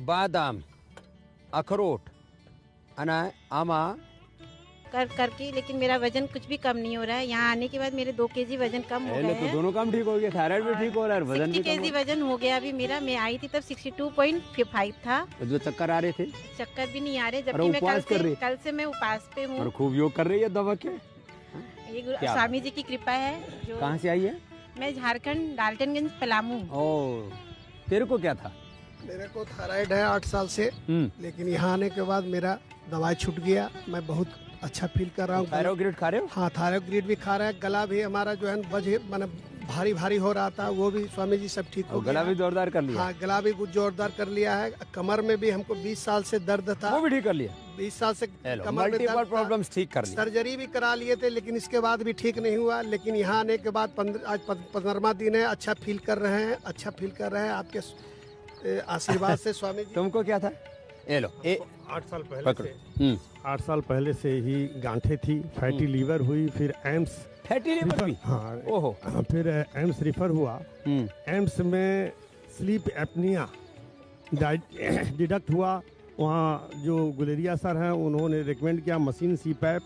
बादाम, अखरोट, आमा करके, लेकिन मेरा वजन कुछ भी कम नहीं हो रहा है। यहाँ आने के बाद मेरे 2 केजी वजन कम हो गए तो हैं। दोनों काम ठीक हो गया, थायराइड भी ठीक हो रहा है और वजन भी 60 कम केजी हो वजन हो गया अभी मेरा। मैं आई थी तब 62.5 था। रहा। जो चक्कर आ रहे थे चक्कर भी नहीं आ रहे, अरे जबकि मैं उपवास कर रही है। कल से मैं उपास पे हूँ। और खूब योग कर रही है दवा के। ये क्या स्वामी जी की कृपा है। जो कहाँ से आई है? मैं झारखंड डाल्टनगंज पलामू। ओ, तेरे को क्या था? मेरे को थायराइड है 8 साल से, लेकिन यहाँ आने के बाद मेरा दवाई छूट गया। मैं बहुत अच्छा फील कर रहा हूँ। थायरोग्रिड खा रहे हो? हाँ, थायरोग्रिड भी खा रहा है। गला भी हमारा जो है मैंने भारी भारी हो रहा था, वो भी स्वामी जी सब ठीक हो और गया। गला भी जोरदार कर लिया? हाँ, गला भी कुछ जोरदार कर लिया है। कमर में भी हमको 20 साल से दर्द था, वो भी ठीक कर लिया? 20 साल से कमर में मल्टीपल दर्द था। प्रॉब्लम्स ठीक कर लिया? सर्जरी भी करा लिए थे, लेकिन इसके बाद भी ठीक नहीं हुआ। लेकिन यहाँ आने के बाद आज 15वां दिन है, अच्छा फील कर रहे हैं, अच्छा फील कर रहे हैं आपके आशीर्वाद से स्वामी जी। तुमको क्या था? ये लो, 8 साल पहले से 8 साल पहले से ही गांठें थी, फैटी लीवर हुई, फिर एम्स फैटी लीवर भी? हाँ, ओहो। फिर एम्स रिफर हुआ। एम्स में स्लीप एपनिया डिडक्ट हुआ। वहाँ जो गुलेरिया सर हैं उन्होंने रिकमेंड किया मशीन CPAP।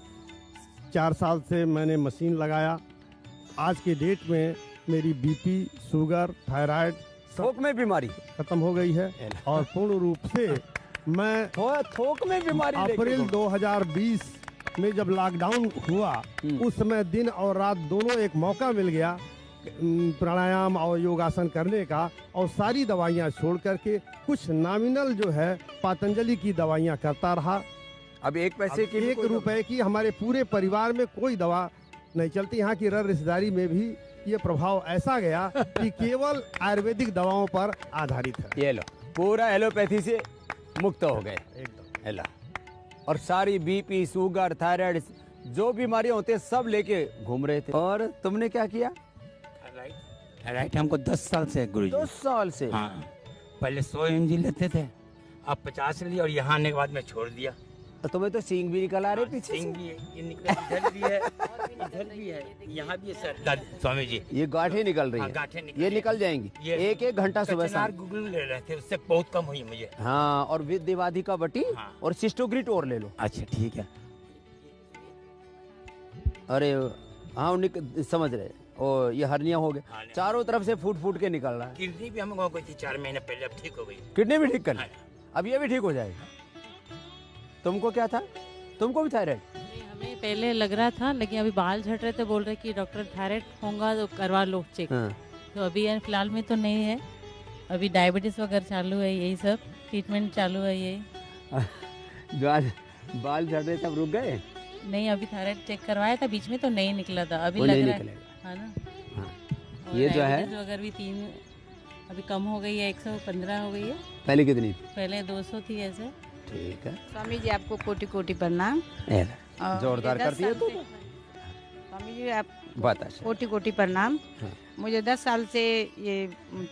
4 साल से मैंने मशीन लगाया। आज के डेट में मेरी BP, शुगर, थायराइड थोक में बीमारी खत्म हो गई है और पूर्ण रूप से मैं थोक में बीमारी अप्रैल 2020 में जब लॉकडाउन हुआ उस समय दिन और रात दोनों एक मौका मिल गया प्राणायाम और योगासन करने का, और सारी दवाइयाँ छोड़ करके कुछ नॉमिनल जो है पतंजलि की दवाइयाँ करता रहा। अब 1 पैसे की, 1 रुपए की हमारे पूरे परिवार में कोई दवा नहीं चलती। यहाँ की रिश्तेदारी में भी ये प्रभाव ऐसा गया कि केवल आयुर्वेदिक दवाओं पर आधारित है। ये लो, पूरा एलोपैथी से मुक्त हो गए एकदम। और सारी BP, शुगर, थायराइड जो बीमारियां होती है सब लेके घूम रहे थे। और तुमने क्या किया? थायराइड हमको 10 साल से गुरुजी। 10 साल से? हाँ, पहले 100 mg लेते थे, अब 50 लिए, और यहाँ आने के बाद मैं छोड़ दिया। तो तुम्हें तो सींग भी निकल आ रहे पीछे सिंग भी है, ये निकला, इधर भी है, इधर भी है, यहाँ भी है सर स्वामी जी। ये गांठें निकल रही हाँ, है? गांठें निकल ये रही निकल जाएंगी। ये 1-1 घंटा सुबह शाम। गुगल ले रहे थे, उससे बहुत कम हुई मुझे। हाँ, और विद्यवाधिका बटी और सिस्टोग्रिट और ले लो। अच्छा ठीक है। अरे हाँ, समझ रहे। और ये हर्निया हो गए, चारों तरफ से फूट के निकल रहा है। किडनी भी हमको कोई 4 महीने पहले अब ठीक हो गई। किडनी भी ठीक कर ली, अब ये भी ठीक हो जाएगा। तुमको क्या था? तुमको भी थायराइड? हमें पहले लग रहा था, लेकिन अभी बाल झड़ रहे थे, बोल रहे कि डॉक्टर थायराइड होगा तो करवा लो चेक। तो अभी फिलहाल में तो नहीं है, अभी डायबिटीज वगैरह चालू है, यही सब ट्रीटमेंट चालू है यही। जो आज बाल झड़ रहे तब रुक गए? नहीं, अभी थायराइड चेक करवाया था बीच में, तो नहीं निकला था, अभी लग रहा है ना। हाँ। ये जो है अगर भी 3 अभी कम हो गई है, 115 हो गई है। पहले कितनी? पहले 200 थी ऐसे। ठीक है। स्वामी जी आपको कोटि कोटि प्रणाम। जोरदार करती है तो। स्वामी जी आप बता। कोटि कोटि प्रणाम। मुझे 10 साल से ये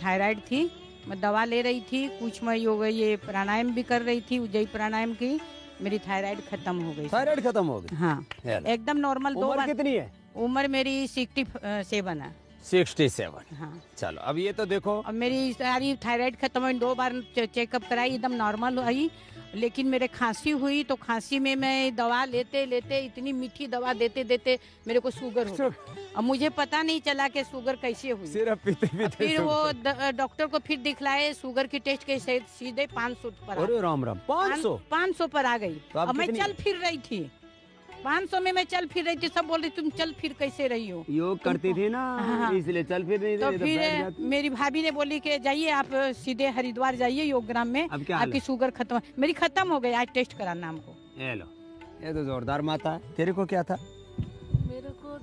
थायराइड थी, मैं दवा ले रही थी, कुछ मैं योग ये प्राणायाम भी कर रही थी, उज्जयी प्राणायाम की, मेरी थायराइड खत्म हो गई। थायराइड खत्म हो गई? हाँ, एकदम नॉर्मल। उम्र कितनी है? उम्र मेरी 67 है। 67? हाँ। चलो, अब ये तो देखो, अब मेरी सारी थायराइड खत्म हुई, 2 बार चेकअप कराई, एकदम नॉर्मल हुई। लेकिन मेरे खांसी हुई, तो खांसी में मैं दवा लेते लेते, इतनी मीठी दवा देते देते मेरे को शुगर हो गई। अब मुझे पता नहीं चला कि शुगर कैसे हुई। सिर्फ पीते पीते फिर वो डॉक्टर को फिर दिखलाए, शुगर की टेस्ट के सीधे 500 पर। अरे राम राम, 500 पर आ गई। तो अब मैं चल फिर रही थी, 500 में मैं चल फिर रही थी। सब बोल रही तुम चल फिर कैसे रही हो? योग करती थी ना, इसलिए चल फिर नहीं तो रही। फिर मेरी भाभी ने बोली कि जाइए आप सीधे हरिद्वार जाइए योगग्राम में, आपकी शुगर खत्म। मेरी खत्म हो गई, आज टेस्ट कराना हमको। ये लो, ये तो जोरदार माता है। तेरे को क्या था? मेरे को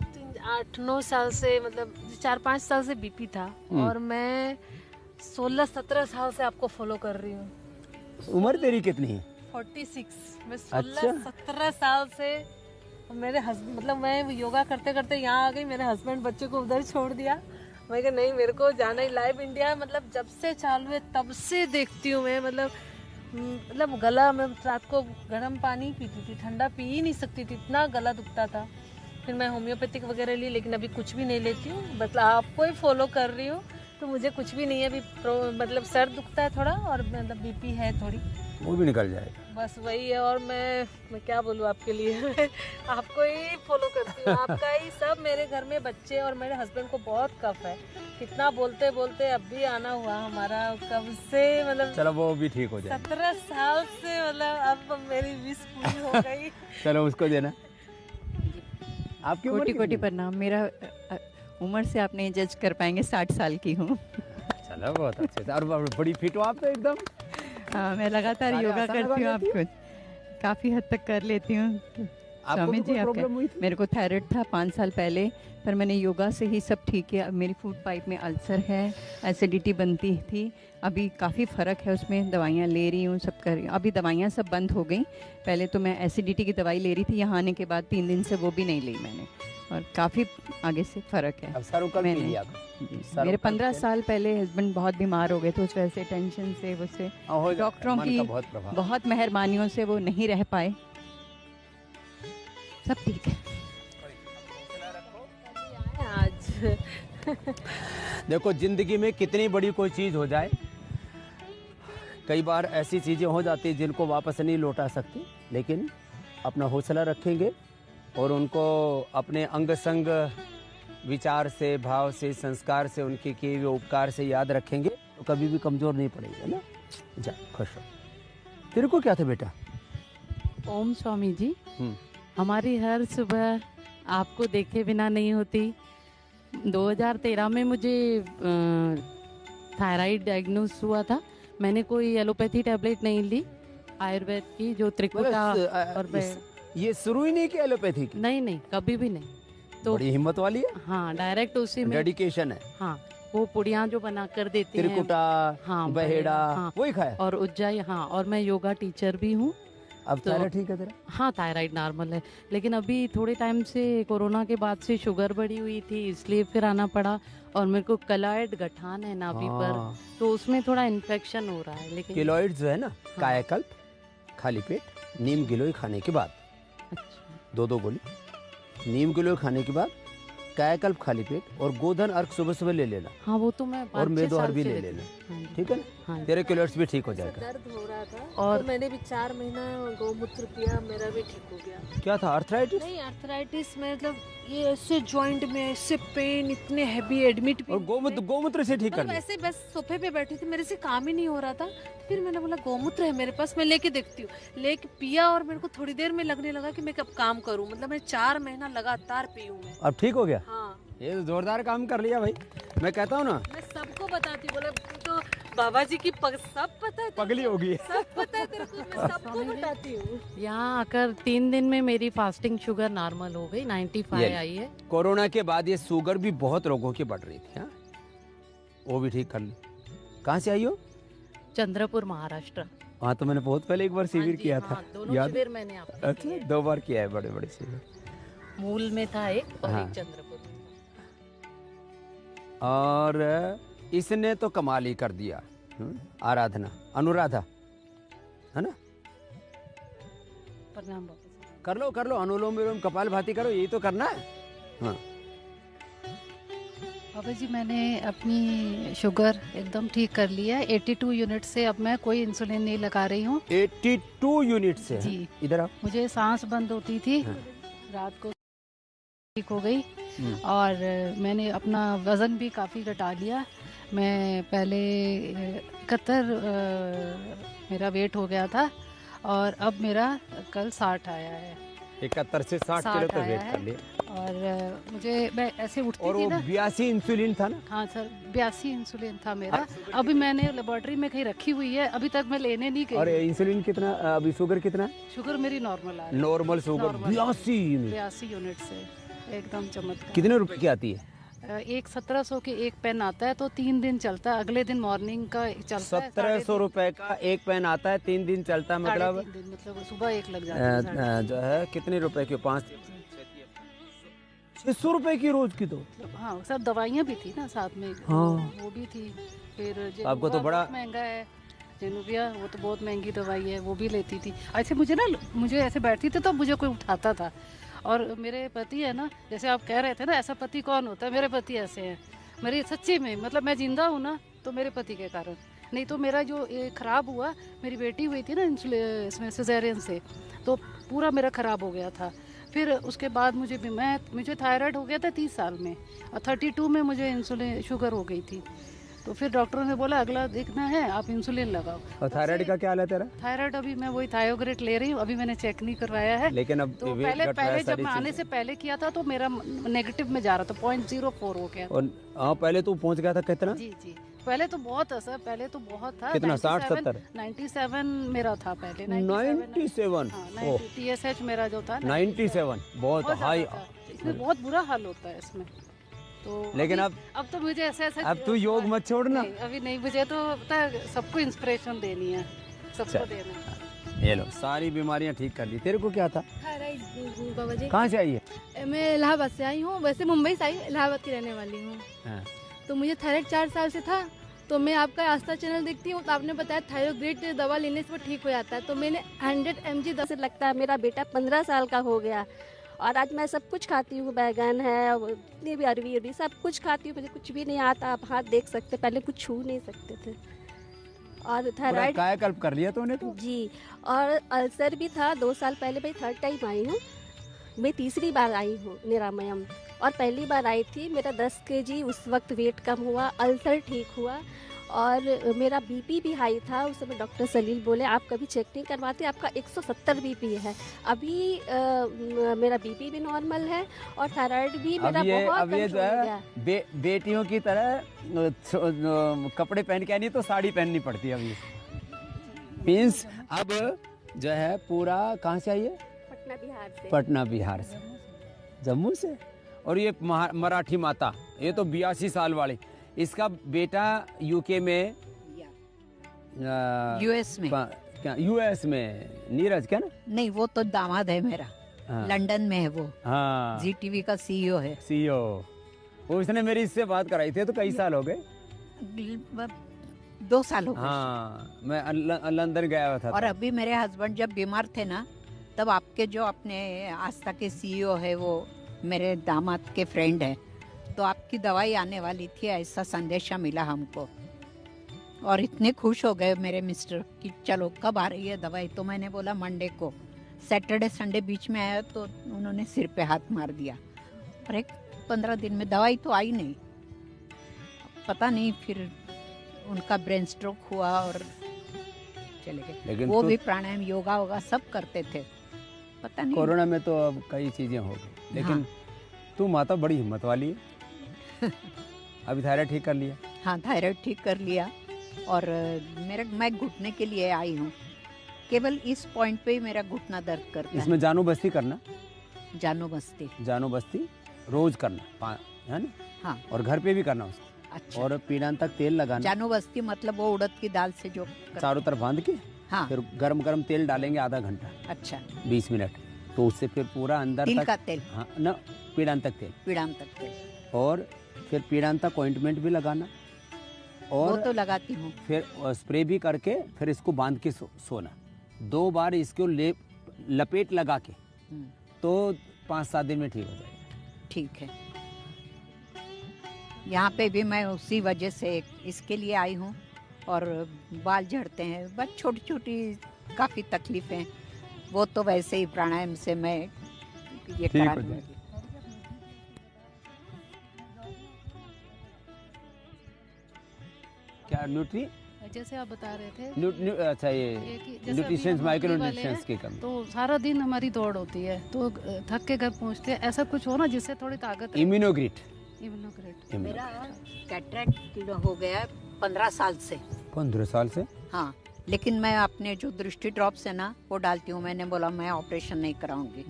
8-9 साल से, मतलब 4-5 साल से BP था, और मैं 16-17 साल से आपको फॉलो कर रही हूँ। उम्र तेरी कितनी है? 46। मैं 16-17 साल से मेरे हस्बैंड, मतलब मैं योगा करते करते यहाँ आ गई, मेरे हस्बैंड बच्चे को उधर छोड़ दिया। मैं कहा नहीं, मेरे को जाना ही। लाइव इंडिया मतलब जब से चालू है तब से देखती हूँ मैं। मतलब गला में रात को गर्म पानी पीती थी, ठंडा पी ही नहीं सकती थी, इतना गला दुखता था। फिर मैं होम्योपैथिक वगैरह ली, लेकिन अभी कुछ भी नहीं लेती हूँ, मतलब आपको ही फॉलो कर रही हूँ। तो तो मुझे कुछ भी नहीं है अभी। मतलब सर दुखता है थोड़ा और मतलब बीपी है थोड़ी, वो भी निकल जाएगा। बस वही है। और मैं क्या बोलूँ आपके लिए मैं आपको ही फॉलो करती हूँ, आपका ही सब। मेरे घर में बच्चे और मेरे हस्बैंड को बहुत कफ है, कितना बोलते बोलते अब भी आना हुआ हमारा कब से, मतलब चलो वो भी ठीक हो जाएगा। 17 साल से, मतलब अब मेरी विश पूरी हो गई। चलो उसको देना। आपकी उम्र कोटि कोटि कितनी? प्रणाम। मेरा उम्र से आप नहीं जज कर पाएंगे, 60 साल की हूँ। चलो बहुत अच्छे से। और बड़ी फिट हो आप तो एकदम। हाँ, मैं लगातार सारे योगा आसन करती हूँ, लगा लेती आपको काफ़ी हद तक कर लेती हूँ। आपको स्वामी भी जी कोई आपका प्रॉब्लम हुई थी? मेरे को थायराइड था 5 साल पहले, पर मैंने योगा से ही सब ठीक किया। अब मेरी फूड पाइप में अल्सर है, एसिडिटी बनती थी, अभी काफ़ी फ़र्क है उसमें। दवाइयाँ ले रही हूँ, सब कर रही हूँ। अभी दवाइयाँ सब बंद हो गई। पहले तो मैं एसिडिटी की दवाई ले रही थी, यहाँ आने के बाद 3 दिन से वो भी नहीं ली मैंने, और काफ़ी आगे से फ़र्क है। अब सरोकल पी मैंने- लिया करो। जी, सरोकल मेरे 15 से- साल पहले हस्बैंड बहुत बीमार हो गए थे, उस वजह से टेंशन से उससे हाँ, हो जाता है, डॉक्टरों मन की का बहुत प्रभाव। बहुत मेहरबानियों से वो नहीं रह पाए। सब ठीक है। आज देखो जिंदगी में कितनी बड़ी कोई चीज़ हो जाए, कई बार ऐसी चीज़ें हो जाती हैं जिनको वापस नहीं लौटा सकती, लेकिन अपना हौसला रखेंगे और उनको अपने अंग संग विचार से, भाव से, संस्कार से, उनके किए हुए उपकार से याद रखेंगे तो कभी भी कमज़ोर नहीं पड़ेगा ना। जा खुश हो। तेरे को क्या था बेटा? ओम स्वामी जी, हम्म। हमारी हर सुबह आपको देखे बिना नहीं होती। 2013 में मुझे थायराइड डायग्नोस हुआ था। मैंने कोई एलोपैथी टैबलेट नहीं ली, आयुर्वेद की जो त्रिकुटा और ये शुरू ही नहीं किया एलोपैथी की? नहीं नहीं, कभी भी नहीं। तो बड़ी हिम्मत वाली है, हाँ, डायरेक्ट उसी में। डेडिकेशन है। हाँ, वो पुड़िया जो बना कर देती हैं। त्रिकुटा, हाँ, बहेड़ा, हाँ, वही खाया। और उज्जैन। हाँ, और मैं योगा टीचर भी हूँ। अब तो- थायराइड ठीक है तेरा? हाँ, थायराइड नॉर्मल है, लेकिन अभी थोड़े टाइम से कोरोना के बाद से शुगर बढ़ी हुई थी, इसलिए फिर आना पड़ा। और मेरे को कलाइड गठान है नाभि पर, हाँ। तो उसमें थोड़ा इन्फेक्शन हो रहा है। लेकिन केलॉइड जो है ना, कायाकल्प, खाली पेट, नीम गिलोय खाने के बाद, अच्छा, 2 गोली नीम गिलोय खाने के बाद, कायाकल्प खाली पेट, और गोधन अर्क सुबह सुबह ले लेना, हाँ वो तो मैं और 5-6 मेदोहार साल भी से ले लेती लेना, हूँ। हाँ जी। ठीक है ना? हाँ जी। तेरे केलॉइड्स भी ठीक हो जाएगा। दर्द हो रहा था और- और मैंने भी 4 महीना गौमूत्र पिया, मेरा भी ठीक हो गया। क्या था, अर्थराइटिस? नहीं, आर्थराइटिस में मतलब ये ऐसे जॉइंट में ऐसे पेन, इतने हैवी, एडमिट भी और गोमूत्र से ठीक कर मतलब लिया? ऐसे बस सोफे पे बैठी थी, मेरे से काम ही नहीं हो रहा था। फिर मैंने बोला गौमूत्र है मेरे पास, मैं लेके देखती हूँ। लेके पिया और मेरे को थोड़ी देर में लगने लगा कि मैं कब काम करूँ। मतलब मैं 4 महीना लगातार पी हूँ मैं। अब ठीक हो गया? हाँ, ये तो जोरदार काम कर लिया भाई। मैं कहता हूँ ना, मैं सबको बताती, बोला तो बाबा जी की सब पता है तेरे पगली को? होगी। सब पता है तेरे को, मैं सबको बताती हूँ। यहाँ आकर 3 दिन में मेरी फास्टिंग शुगर नॉर्मल हो गई, 95 ये- आई है। कोरोना के बाद ये शुगर भी बहुत लोगों की बढ़ रही थी, हाँ? वो भी ठीक कर ली। कहाँ से आई हो? चंद्रपुर, महाराष्ट्र। हाँ, तो मैंने बहुत पहले एक बार शिविर हाँ जी, किया था, हाँ, दोनों याद? शिविर मैंने आपके अच्छा, किए। 2 बार किया है बड़े बड़े शिविर। मूल में था एक और हाँ। एक चंद्रपुर। और इसने तो कमाल ही कर दिया। आराधना, अनुराधा, है ना? प्रणाम बाबा। कर लो अनुलोम विलोम कपाल भाती करो, यही तो करना है। हाँ, बाबा जी मैंने अपनी शुगर एकदम ठीक कर लिया है। 82 यूनिट से अब मैं कोई इंसुलिन नहीं लगा रही हूँ। 82 यूनिट से? जी। हाँ, इधर आओ। मुझे सांस बंद होती थी, हाँ। रात को ठीक हो गई। हम्म। और मैंने अपना वज़न भी काफ़ी घटा लिया। मैं पहले 71 मेरा वेट हो गया था, और अब मेरा कल 60 आया है। 71 से 60 किलो तो आया वेट है। कर लिया। और मुझे, मैं ऐसे उठती और थी वो ना। 82 इंसुलिन था ना? हाँ सर, 82 इंसुलिन था मेरा। अभी मैंने लेबोरेटरी में कहीं रखी हुई है, अभी तक मैं लेने नहीं और गई। इंसुलिन कितना, अभी शुगर कितना? शुगर मेरी नॉर्मल आ रही है। Normal sugar Normal। 82 unit. 82 unit से एकदम चमत्कार। कितने रुपए की आती है? एक 1700 के एक पेन आता है, तो 3 दिन चलता है। अगले दिन मॉर्निंग का चलता है। 1700 रुपए का एक पेन आता है, 3 दिन चलता है, मतलब 3.5 दिन, मतलब सुबह एक लग जाता है। जो है कितने रुपए की? 5 600 रुपए की रोज की तो। हाँ सर, दवाइयाँ भी थी ना साथ में। हाँ। वो भी थी। फिर आपको तो जेनुविया बड़ा- बहुत महंगा है। जेनुविया वो तो बहुत महंगी दवाई है, वो भी लेती थी। ऐसे मुझे ऐसे बैठती थी तो मुझे कोई उठाता था। और मेरे पति है ना, जैसे आप कह रहे थे ना, ऐसा पति कौन होता है, मेरे पति ऐसे हैं। मेरी सच्ची में मतलब मैं जिंदा हूँ ना तो मेरे पति के कारण, नहीं तो मेरा जो ये खराब हुआ, मेरी बेटी हुई थी ना इसमें सिजेरियन से, तो पूरा मेरा खराब हो गया था। फिर उसके बाद मुझे थायराइड हो गया था 30 साल में, और 32 में मुझे इंसुलिन शुगर हो गई थी। तो फिर डॉक्टरों ने बोला अगला देखना है आप इंसुलिन लगाओ। और थायराइड का क्या हाल है तेरा? थायराइड अभी मैं वही थायोग्रेट ले रही हूँ, अभी मैंने चेक नहीं करवाया है। लेकिन अब तो पहले जब मैं आने से पहले किया था तो मेरा नेगेटिव में जा रहा था, 0.04 हो गया। और पहले तू पहुंच गया था कितना? जी जी, पहले तो बहुत था सर, पहले तो बहुत था। कितना? 60-70? 97 मेरा था पहले। 97? TSH मेरा जो था 97, बहुत हाई। इसमें बहुत बुरा हाल होता है इसमें। तो लेकिन अब तो मुझे ऐसे अब तू योग मत छोड़ना। अभी नहीं, मुझे तो पता है सबको इंस्पिरेशन देनी है, सबको देना है। ये लो सारी बीमारियां ठीक कर ली। तेरे को क्या था? बाबा जी कहाँ से आई है? मैं इलाहाबाद से आई हूँ, वैसे मुंबई से आई, इलाहाबाद की रहने वाली हूँ। तो मुझे थायराइड 4 साल से था, तो मैं आपका आस्था चैनल देखती हूँ, तो आपने बताया थायोग्रेट दवा लेने से वो ठीक हो जाता है, तो मैंने 100 mg से लगता है। मेरा बेटा 15 साल का हो गया और आज मैं सब कुछ खाती हूँ, बैगन है, जितनी भी अरवी सब कुछ खाती हूँ, मुझे कुछ भी नहीं आता। आप हाथ देख सकते, पहले कुछ छू नहीं सकते थे। और थायराइड कायाकल्प कर लिया तूने तो? जी, और अल्सर भी था 2 साल पहले। मैं 3rd टाइम आई हूँ, मैं 3री बार आई हूँ निरामयम। और पहली बार आई थी, मेरा 10 kg उस वक्त वेट कम हुआ, अल्सर ठीक हुआ, और मेरा बीपी भी हाई था। उस समय डॉक्टर सलील बोले आप कभी चेक नहीं करवाते, आपका 170 बीपी है। अभी मेरा बीपी भी नॉर्मल है और थायराइड भी मेरा बहुत कंट्रोल हो गया। बेटियों की तरह कपड़े पहन के आनी तो साड़ी पहननी पड़ती है अभी। मीन्स अब जो है पूरा कहाँ से आई है? पटना बिहार से। पटना बिहार से, जम्मू से। और ये मराठी माता, ये तो 82 साल वाली। इसका बेटा यूके में, यूएस में, क्या यूएस में? नीरज क्या ना? नहीं, वो तो दामाद है मेरा। हाँ। लंदन में है वो। हाँ, ZTV का CEO है। CEO वो, इसने मेरी इससे बात कराई थी। तो कई साल हो गए? 2 साल हो गए। हाँ, मैं लंदन गया हुआ था। और अभी मेरे हस्बैंड जब बीमार थे ना, तब आपके जो अपने आस्था के CEO है वो मेरे दामाद के फ्रेंड है, तो आपकी दवाई आने वाली थी, ऐसा संदेशा मिला हमको। और इतने खुश हो गए मेरे मिस्टर कि चलो कब आ रही है दवाई। तो मैंने बोला मंडे को। सैटरडे संडे बीच में आया तो उन्होंने सिर पे हाथ मार दिया, और 15 दिन में दवाई तो आई नहीं। पता नहीं, फिर उनका ब्रेन स्ट्रोक हुआ और चले गए। वो भी प्राणायाम योगा वोगा सब करते थे। पता नहीं, कोरोना में तो अब कई चीजें हो गई। लेकिन तू माता बड़ी हिम्मत वाली है। अभी थायराइड ठीक कर लिया? हाँ, थायराइड ठीक कर लिया। और मैं घुटने के लिए आई हूँ, केवल इस पॉइंट पे ही मेरा घुटना दर्द करता है। इसमें जानो बस्ती करना? जानो बस्ती रोज करना है ना? हाँ, और घर पे भी करना उसको। अच्छा। और पीड़ान तक तेल लगाना। जानो बस्ती मतलब वो उड़द की दाल से जो चारों तरफ बांध के, हाँ, फिर गरम तेल डालेंगे आधा घंटा। अच्छा, 20 मिनट, तो उससे फिर पूरा अंदर तिल तक का तेल। हाँ ना, पीड़ान तक तेल। और फिर पीड़ान तक ऑइंटमेंट भी लगाना, और वो तो लगाती हूँ। फिर स्प्रे भी करके फिर इसको बांध के सोना। 2 बार इसको लपेट लगा के, तो 5-7 दिन में ठीक हो जाएगा। ठीक है। यहाँ पे भी मैं उसी वजह से इसके लिए आई हूँ। और बाल झड़ते हैं, बस छोटी छोटी काफ़ी तकलीफ़ें, वो तो वैसे ही प्राणायाम से मैं ये करा लूँगी। क्या न्यूट्री, जैसे आप बता रहे थे अच्छा, ये न्यूट्रिशंस, माइक्रो न्यूट्रिशंस की कमी। तो सारा दिन हमारी दौड़ होती है, तो थक के घर पहुँचते हैं, ऐसा कुछ हो ना जिससे थोड़ी ताकत। इम्यूनोग्रिड। मेरा कैटरेक्ट हो गया 15 साल से। 15 साल से? हाँ, लेकिन मैं अपने जो दृष्टि ड्रॉप्स है ना वो डालती हूँ। मैंने बोला मैं ऑपरेशन नहीं कराऊंगी,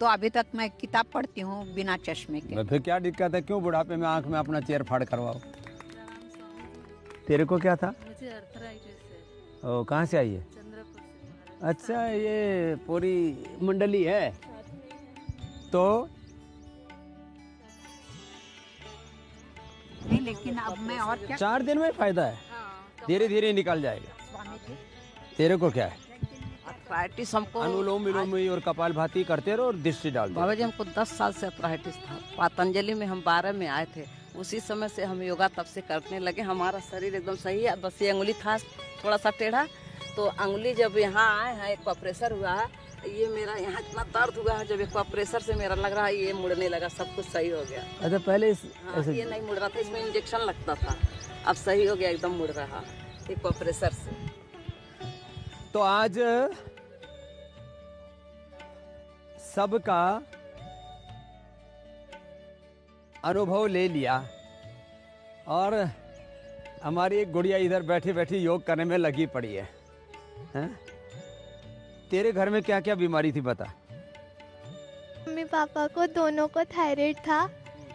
तो अभी तक मैं किताब पढ़ती हूँ बिना चश्मे के। फिर क्या दिक्कत है? क्यों बुढ़ापे में आंख में अपना चेयर फाड़ करवाओ? तेरे को क्या था? मुझे अर्थराइटिस है। ओ, कहाँ से आई है? चंद्रपुर से। अच्छा, ये पूरी मंडली है। तो नहीं, लेकिन अब मैं और क्या। 4 दिन में फायदा है, धीरे धीरे निकल जाएगा। तेरे को क्या है? अर्थराइटिस हमको अनुलोम विलोम और कपालभाति करते रहो और दृष्टि डाल दो। बाबा जी हमको 10 साल से अर्थराइटिस था। पतंजलि में हम 12 में आए थे, उसी समय से हम योगा तब से करने लगे। हमारा शरीर एकदम सही है। बस ये अंगुली था थोड़ा सा टेढ़ा, तो अंगुली जब यहाँ आए हैं, एक प्रेशर हुआ है, ये मेरा यहाँ इतना दर्द हुआ है, जब एक प्रेशर से मेरा लग रहा है ये मुड़ने लगा, सब कुछ सही हो गया। अच्छा, पहले हाँ, ये नहीं मुड़ रहा था, इसमें इंजेक्शन लगता था, अब सही हो गया, एकदम मुड़ रहा है एक प्रेशर से। तो आज सबका अनुभव ले लिया और हमारी एक गुड़िया इधर बैठी बैठी योग करने में लगी पड़ी है, हैं? तेरे घर में क्या क्या बीमारी थी बता? मम्मी पापा को दोनों को थायराइड था,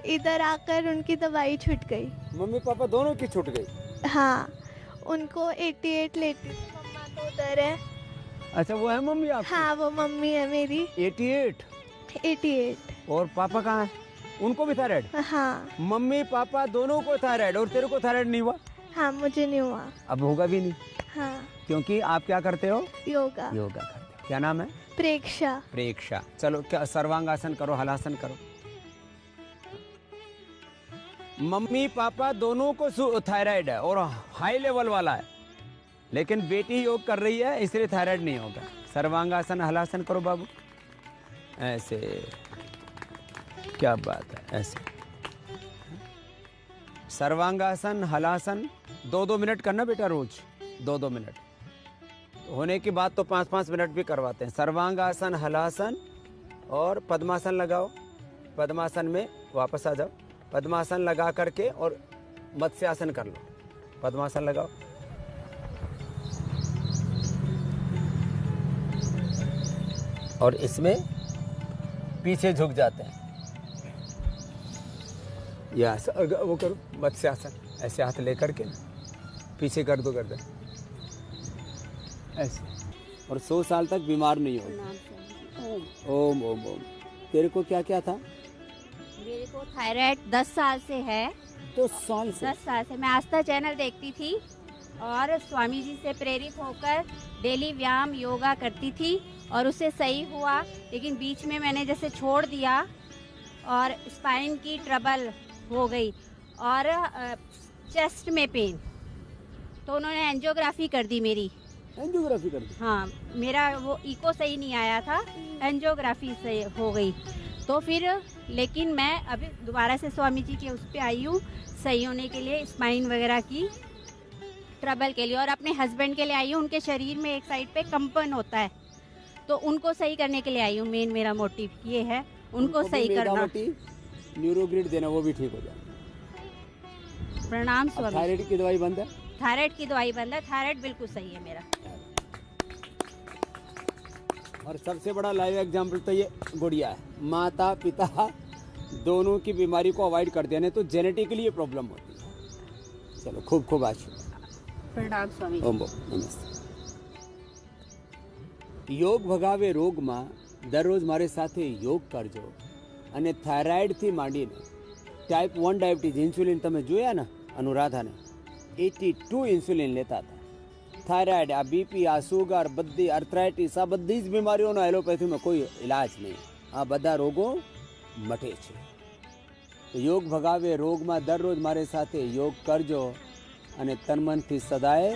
इधर आकर उनकी दवाई छूट गई। मम्मी पापा दोनों की छूट गई? हाँ, उनको 88 लेती थी, मम्मा तो उधर है। अच्छा, वो है मम्मी आप? हाँ, वो मम्मी है मेरी। 88? और पापा कहाँ है? उनको भी थायराइड? हाँ। मम्मी पापा दोनों को थायराइड, और तेरे को थायराइड नहीं हुआ? हाँ, मुझे नहीं हुआ। अब होगा भी नहीं? हाँ। क्योंकि आप क्या करते हो? योगा। योगा करते हो। क्या नाम है? प्रेक्षा। प्रेक्षा। चलो, क्या सर्वांगासन करो, हलासन करो। मम्मी पापा दोनों को थायराइड है और हाई लेवल वाला है, लेकिन बेटी योग कर रही है इसलिए थायराइड नहीं होगा। सर्वांगासन हलासन करो बाबू, ऐसे, क्या बात है, ऐसे सर्वांगासन हलासन 2-2 मिनट करना बेटा, रोज 2-2 मिनट, होने के बाद तो 5-5 मिनट भी करवाते हैं। सर्वांगासन हलासन और पद्मासन लगाओ, पद्मासन में वापस आ जाओ, पद्मासन लगा करके और मत्स्यासन कर लो। पद्मासन लगाओ, और इसमें पीछे झुक जाते हैं, या वो करो मत्स्यासन, ऐसे हाथ लेकर के पीछे कर दो गर्दन, ऐसे, और 100 साल तक बीमार नहीं हो। ओम ओम ओम। तेरे को क्या क्या था? मेरे को थायराइड 10 साल से है। 10 साल से? 10 साल से। मैं आस्था चैनल देखती थी और स्वामी जी से प्रेरित होकर डेली व्यायाम योगा करती थी और उससे सही हुआ, लेकिन बीच में मैंने जैसे छोड़ दिया और स्पाइन की ट्रबल हो गई और चेस्ट में पेन, तो उन्होंने एंजियोग्राफी कर दी मेरी। एंजियोग्राफी कर दी? हाँ, मेरा वो इको सही नहीं आया था, एंजियोग्राफी से हो गई। तो फिर लेकिन मैं अभी दोबारा से स्वामी जी के उस पे आई हूँ सही होने के लिए, स्पाइन वगैरह की ट्रबल के लिए, और अपने हस्बैंड के लिए आई हूँ। उनके शरीर में एक साइड पे कंपन होता है, तो उनको सही करने के लिए आई हूँ। मेन मेरा मोटिव ये है, उनको सही करना। न्यूरोग्रिड देना, वो भी ठीक हो जाए। प्रणाम स्वामी। थायराइड की दवाई बंद है? थायराइड की दवाई बंद है, थायराइड बिल्कुल सही है मेरा। और सबसे बड़ा लाइव एग्जाम्पल तो ये गुड़िया है। माता पिता दोनों की बीमारी को अवॉइड कर देने तो जेनेटिकली ये प्रॉब्लम होती है। चलो, खूब खूब आशीर्वाद। प्रणाम स्वामी। ओम नमस्ते। योग ભગાવે રોગમાં દરરોજ મારી સાથે योग કરજો અને થાઇરોઇડ થી માંડીને ટાઈપ 1 ડાયાબિટીસ ઇન્સ્યુલિન તમે જોયા ને અનુરાધાને 82 ઇન્સ્યુલિન લેતા હતા। થાઇરોઇડ, આ બીપી, આ સુગર, બધી આર્થરાઇટિસ, આ બધી જ બીમારીઓનો એલોપેથીમાં કોઈ ઇલાજ નહીં। આ બધા રોગો મટે છે। તો योग ભગાવે રોગમાં દરરોજ મારી સાથે योग કરજો અને તન મનથી સદાય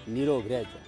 નિરોગ રહેજો।